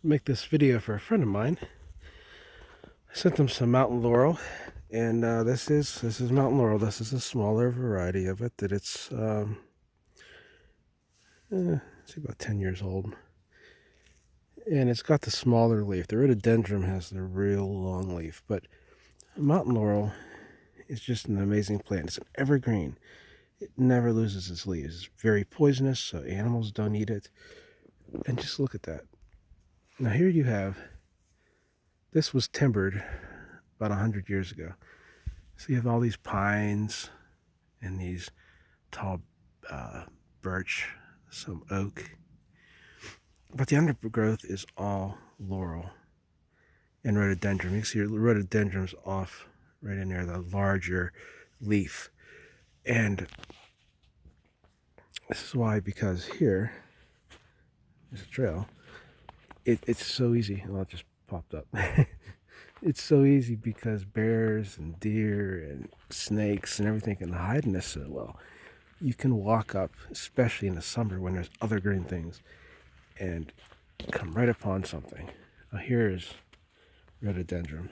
Make this video for a friend of mine. I sent them some mountain laurel, and this is mountain laurel. This is a smaller variety of it. That it's about 10 years old, and it's got the smaller leaf. The rhododendron has the real long leaf, but mountain laurel is just an amazing plant. It's an evergreen. It never loses its leaves. It's very poisonous, so animals don't eat it. And just look at that. Now here you have. This was timbered about 100 years ago. So you have all these pines and these tall birch, some oak. But the undergrowth is all laurel and rhododendron. You can see your rhododendron's off right in there, the larger leaf. And this is why, because here, there's a trail. It's so easy. Well, it just popped up. It's so easy because bears and deer and snakes and everything can hide in this so well. You can walk up, especially in the summer when there's other green things, and come right upon something. Now here's rhododendron.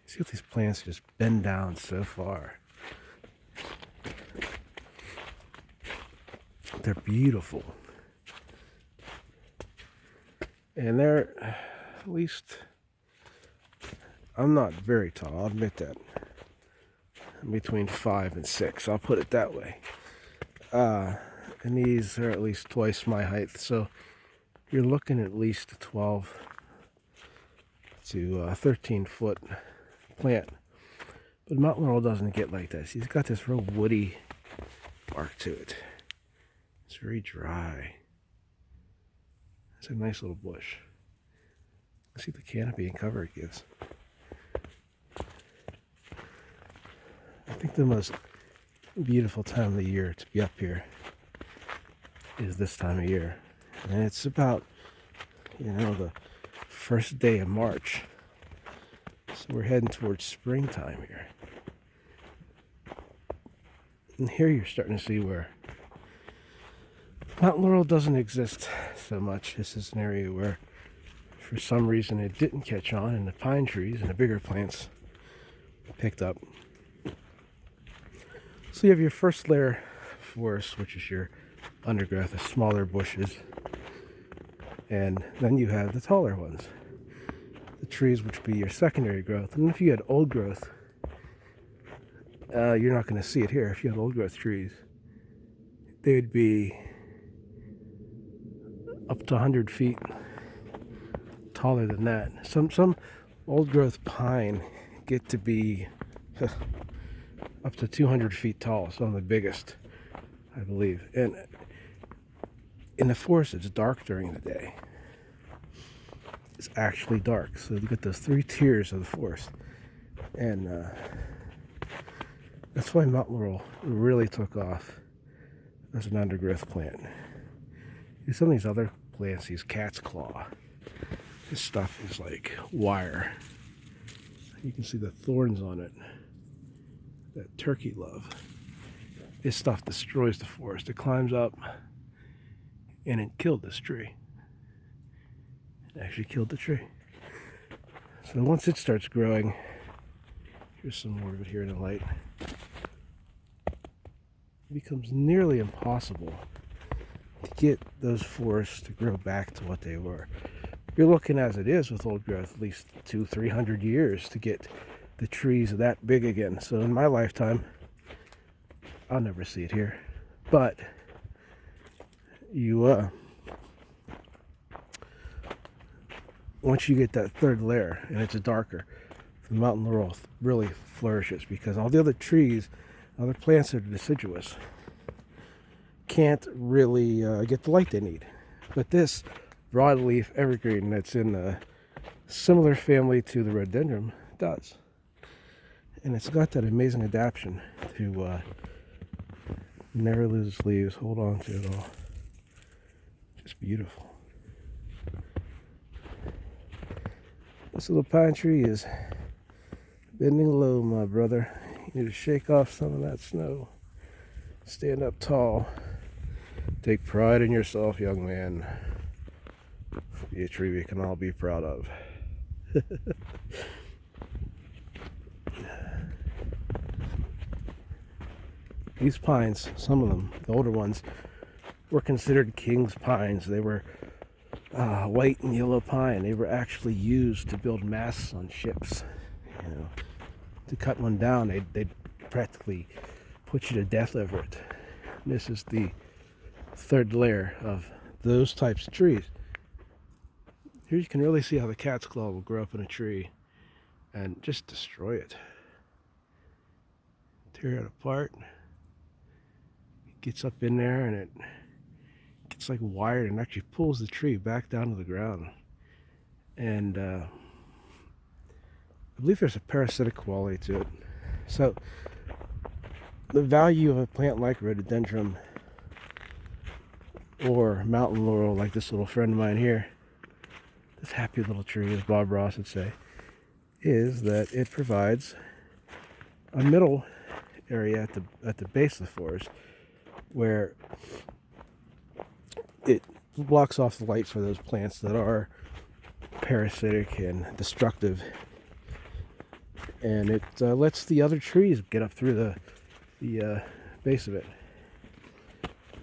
See what these plants just bend down so far. They're beautiful. And they're, at least, I'm not very tall, I'll admit that. I'm between 5 and 6, I'll put it that way. And these are at least twice my height, so you're looking at least a 12 to 13 foot plant. But mountain laurel doesn't get like this. He's got this real woody bark to it. It's very dry. It's a nice little bush. Let's see the canopy and cover it gives. I think the most beautiful time of the year to be up here is this time of year. And it's about, the first day of March. So we're heading towards springtime here. And here you're starting to see where mountain laurel doesn't exist so much. This is an area where, for some reason, it didn't catch on, and the pine trees and the bigger plants picked up. So you have your first layer forest, which is your undergrowth, the smaller bushes, and then you have the taller ones, the trees, which would be your secondary growth. And if you had old growth, you're not going to see it here. If you had old growth trees, they would be up to 100 feet taller than that. Some old growth pine get to be up to 200 feet tall, some of the biggest, I believe. And in the forest, it's dark during the day. It's actually dark. So you get those 3 tiers of the forest. And that's why mountain laurel really took off as an undergrowth plant. Some of these other plants, these cat's claw, this stuff is like wire. You can see the thorns on it. That turkey love. This stuff destroys the forest. It climbs up, and it killed this tree. It actually killed the tree. So once it starts growing, here's some more of it here in the light. It becomes nearly impossible to get those forests to grow back to what they were. You're looking, as it is with old growth, at least 200-300 years to get the trees that big again. So in my lifetime, I'll never see it here. But once you get that third layer and it's darker, the mountain laurel really flourishes, because all the other trees, other plants that are deciduous, can't really get the light they need. But this broadleaf evergreen that's in a similar family to the rhododendron does. And it's got that amazing adaptation to never lose its leaves, hold on to it all. Just beautiful. This little pine tree is bending low, my brother. You need to shake off some of that snow. Stand up tall. Take pride in yourself, young man. Be a tree we can all be proud of. These pines, some of them, the older ones, were considered king's pines. They were white and yellow pine. They were actually used to build masts on ships. You know, to cut one down, they'd practically put you to death over it. And this is the third layer of those types of trees. Here you can really see how the cat's claw will grow up in a tree and just destroy it. Tear it apart. It gets up in there and it gets like wired and actually pulls the tree back down to the ground. And I believe there's a parasitic quality to it. So the value of a plant like rhododendron or mountain laurel, like this little friend of mine here, this happy little tree, as Bob Ross would say, is that it provides a middle area at the base of the forest where it blocks off the light for those plants that are parasitic and destructive, and it lets the other trees get up through the base of it.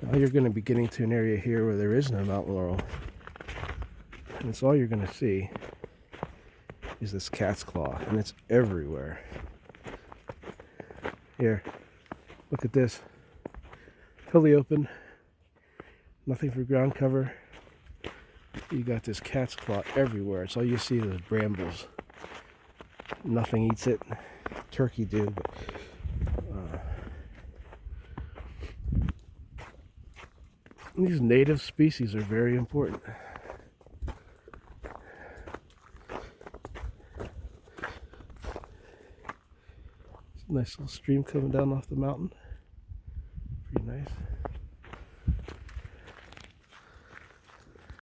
Now you're going to be getting to an area here where there is no mountain laurel, and it's all you're going to see is this cat's claw, and it's everywhere. Here, look at this. Totally open. Nothing for ground cover. You got this cat's claw everywhere. It's all you see is brambles. Nothing eats it. Turkey do, but these native species are very important. Nice little stream coming down off the mountain. Pretty nice.